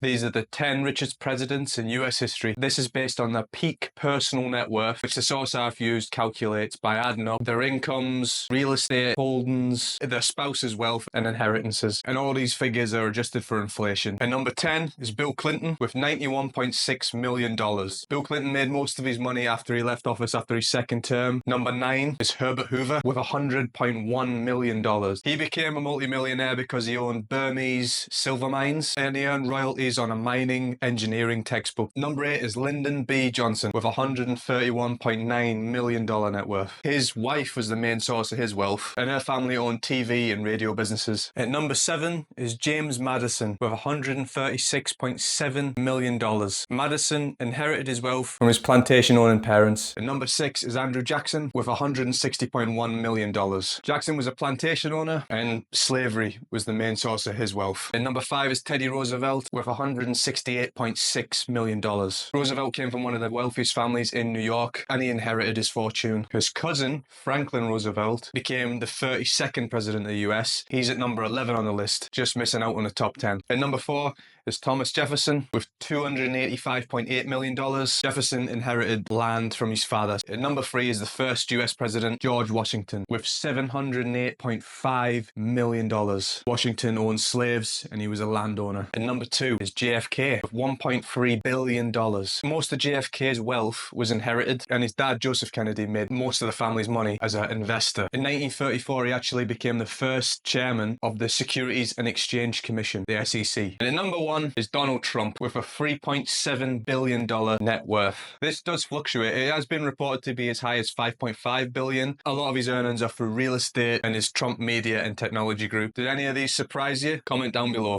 These are the 10 richest presidents in US history. This is based on their peak personal net worth, which the source I've used calculates by adding up their incomes, real estate holdings, their spouse's wealth, and inheritances. And all these figures are adjusted for inflation. And number 10 is Bill Clinton with $91.6 million. Bill Clinton made most of his money after he left office after his second term. Number 9 is Herbert Hoover with $100.1 million. He became a multimillionaire because he owned Burmese silver mines and he earned royalties on a mining engineering textbook. Number 8 is Lyndon B. Johnson with $131.9 million net worth. His wife was the main source of his wealth, and her family owned TV and radio businesses. At number 7 is James Madison with $136.7 million. Madison inherited his wealth from his plantation-owning parents. At number 6 is Andrew Jackson with $160.1 million. Jackson was a plantation owner, and slavery was the main source of his wealth. At number 5 is Teddy Roosevelt with $168.6 million. Roosevelt came from one of the wealthiest families in New York, and he inherited his fortune. His cousin, Franklin Roosevelt, became the 32nd president of the US. He's at number 11 on the list, just missing out on the top 10. At number 4 is Thomas Jefferson with $285.8 million. Jefferson inherited land from his father. At number 3 is the first US president, George Washington, with $708.5 million. Washington owned slaves and he was a landowner. At number 2 is JFK with $1.3 billion. Most of JFK's wealth was inherited, and his dad, Joseph Kennedy, made most of the family's money as an investor. In 1934, he actually became the first chairman of the Securities and Exchange Commission, the SEC. And at number 1 is Donald Trump with a $3.7 billion net worth. This does fluctuate. It has been reported to be as high as $5.5 billion. A lot of his earnings are through real estate and his Trump Media and Technology Group. Did any of these surprise you? Comment down below.